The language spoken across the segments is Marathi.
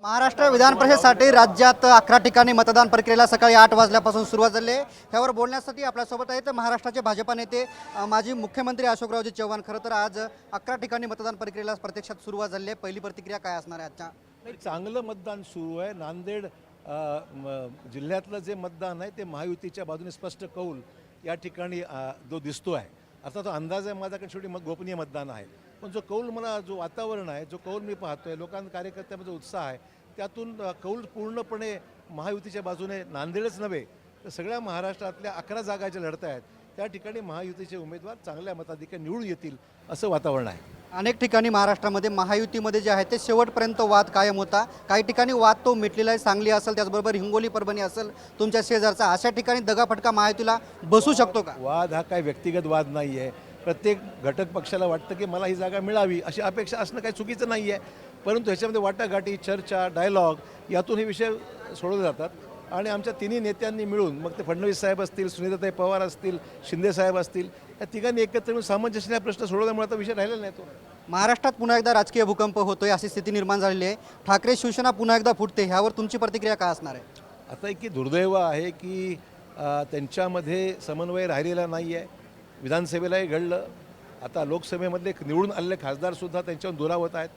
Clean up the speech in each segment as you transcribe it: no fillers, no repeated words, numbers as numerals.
महाराष्ट्र विधान परिषदेसाठी राज्यात 11 ठिकाणी मतदान प्रक्रियेला सकाळी 8 वाजल्यापासून सुरुवात झाली आहे। यावर बोलण्यासाठी आपल्यासोबत आहेत महाराष्ट्राचे भाजपा नेते माजी मुख्यमंत्री अशोकरावजी चव्हाण। खरं तर आज 11 ठिकाणी मतदान प्रक्रियेला प्रत्यक्षात सुरुवात झाली आहे। पहिली प्रतिक्रिया काय असणार आहे आजच्या? चांगलं मतदान सुरू आहे। नांदेड जिल्ह्यातलं जे मतदान आहे ते महायुतीच्या बाजूने स्पष्ट कौल या ठिकाणी जो दिसतो आहे। आता तो अंदाज आहे माझ्याकडे, शेवटी गोपनीय मतदान आहे, पण जो कौल मला जो वातावरण आहे, जो कौल मी पाहतोय, लोकांना कार्यकर्त्यांमध्ये उत्साह आहे, त्यातून कौल पूर्णपणे महायुतीच्या बाजूने नांदेडच नव्हे तर सगळ्या महाराष्ट्रातल्या 11 जागा ज्या लढत आहेत त्या ठिकाणी महायुतीचे उमेदवार चांगल्या मताधिक्याने निवडून येतील असं वातावरण आहे। अनेक ठिकाणी महाराष्ट्रामध्ये महायुतीमध्ये जे आहे ते शेवटपर्यंत वाद कायम होता। काही ठिकाणी वाद तो मिटलेला आहे, सांगली असेल, त्याचबरोबर हिंगोली, परभणी असेल, तुमच्या शेजारचा, अशा ठिकाणी दगाफटका महायुतीला बसू शकतो का? वाद हा काही व्यक्तिगत वाद नाही आहे। प्रत्येक घटक पक्षाला वाटतं की मला ही जागा मिळावी अशी अपेक्षा असणं काही चुकीचं नाही आहे, परंतु ह्याच्यामध्ये वाटाघाटी, चर्चा, डायलॉग यातून हे विषय सोडवले जातात आणि आमच्या तिन्ही नेत्यांनी मिळून, मग ते फडणवीस साहेब असतील, सुनीताताई पवार असतील, शिंदे साहेब असतील, या तिघांनी एकत्र मिळून सामंजस्याने प्रश्न सोडवल्यामुळे आता विषय राहिलेला नाही। तो महाराष्ट्रात पुन्हा एकदा राजकीय भूकंप होतोय अशी स्थिती निर्माण झालेली आहे। ठाकरे शिवसेना पुन्हा एकदा फुटते, ह्यावर तुमची प्रतिक्रिया काय असणार आहे? आता एक की दुर्दैव आहे की त्यांच्यामध्ये समन्वय राहिलेला नाही आहे। विधानसभेलाही घडलं, आता लोकसभेमधले निवडून आलेले खासदारसुद्धा त्यांच्यावर दुरावत आहेत।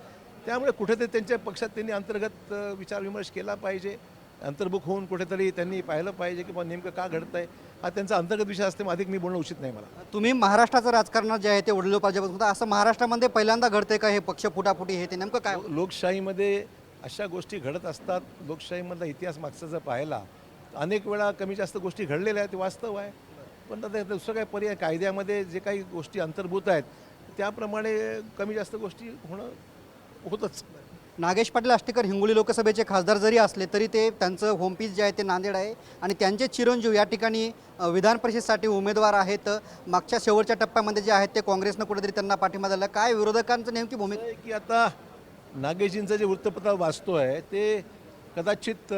त्यामुळे कुठेतरी त्यांच्या पक्षात त्यांनी अंतर्गत विचारविमर्श केला पाहिजे, अंतर्मुख होऊन कुठेतरी त्यांनी पाहिलं पाहिजे की नेमकं का घडतंय। हा त्यांचा अंतर्गत विषय असते, अधिक मी बोलणं उचित नाही मला। तुम्ही महाराष्ट्राचं राजकारण जे आहे ते वडिलोपार्जित, असं महाराष्ट्रामध्ये पहिल्यांदा घडतंय का हे पक्ष फुटाफुटी? हे ते नेमकं काय? लोकशाहीमध्ये अशा गोष्टी घडत असतात। लोकशाहीमधला इतिहास मागचा जर पाहिला अनेक वेळा कमी जास्त गोष्टी घडलेल्या आहेत, ते वास्तव आहे, पण आता दुसरं काय पर्याय, कायद्यामध्ये जे काही गोष्टी अंतर्भूत आहेत त्याप्रमाणे कमी जास्त गोष्टी होतच। नागेश पाटील आष्टीकर हिंगोली लोकसभेचे खासदार जरी असले तरी ते त्यांचं होमपीस जे आहे ते नांदेड आहे आणि त्यांचे चिरंजीव या ठिकाणी विधान परिषदेसाठी उमेदवार आहेत। मागच्या शेवटच्या टप्प्यामध्ये जे आहेत ते काँग्रेसनं कुठेतरी त्यांना पाठिंबा दिला। काय विरोधकांचं नेमकी भूमिका आहे की आता नागेशजींचं जे वृत्तपत्र वाचतोय ते कदाचित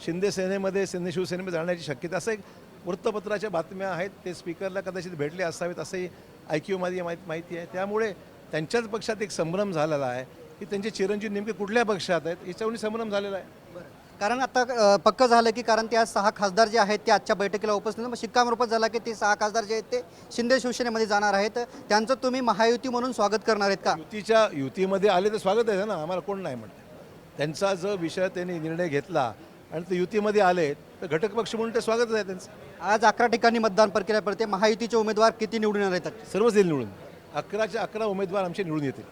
शिंदे सेनेमध्ये, शिवसेनेमध्ये जाण्याची शक्यता, असं एक वृत्तपत्राच्या बातम्या आहेत, ते स्पीकरला कदाचित भेटले असावेत असंही ऐकीवमध्ये माहिती आहे। त्यामुळे त्यांच्याच पक्षात एक संभ्रम झालेला आहे की त्यांचे चिरंजीव नेमके कुठल्या पक्षात आहेत याच्यावरून संभ्रम झालेला आहे। कारण आता पक्क झालं की कारण त्या 6 खासदार जे आहेत ते आजच्या बैठकीला उपस्थित, मग शिक्कामोर्तब झाला की ते 6 खासदार जे आहेत ते शिंदे शिवसेनेमध्ये जाणार आहेत। त्यांचं तुम्ही महायुती म्हणून स्वागत करणार आहेत का? युतीमध्ये आले तर स्वागत आहे ना, आम्हाला कोण नाही म्हणतं। त्यांचा जो विषय त्यांनी निर्णय घेतला आणि ते युतीमध्ये आले तर घटक पक्ष म्हणून ते स्वागतच आहे त्यांचं। आज 11 ठिकाणी मतदान प्रक्रिया पडते, महायुतीचे उमेदवार किती निवडून येतात? सर्वच येईल निवडून, 11च्या 11 उमेदवार आमचे निवडून येतील।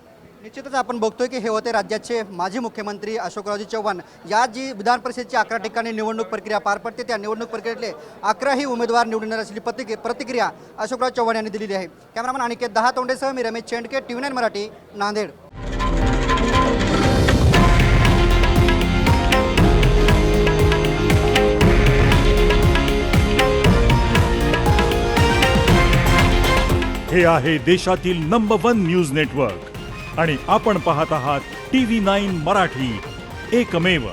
निश्चितच आपण बघतोय की हे होते राज्याचे माजी मुख्यमंत्री अशोकरावजी चव्हाण। या जी विधान परिषदेची 11 ठिकाणी निवडणूक प्रक्रिया पार पडते त्या निवडणूक प्रक्रियेतले 11ही उमेदवार निवडून येण्याची प्रतिक्रिया अशोकराव चव्हाण यांनी दिलेली आहे। कॅमेरामॅन अनिकेत दहातोंडेसह मी रमेश चेंडके, TV9 मराठी, नांदेड। हे आहे देशातील नंबर 1 न्यूज नेटवर्क आणि आपण पाहत आहात TV9 मराठी, एकमेव।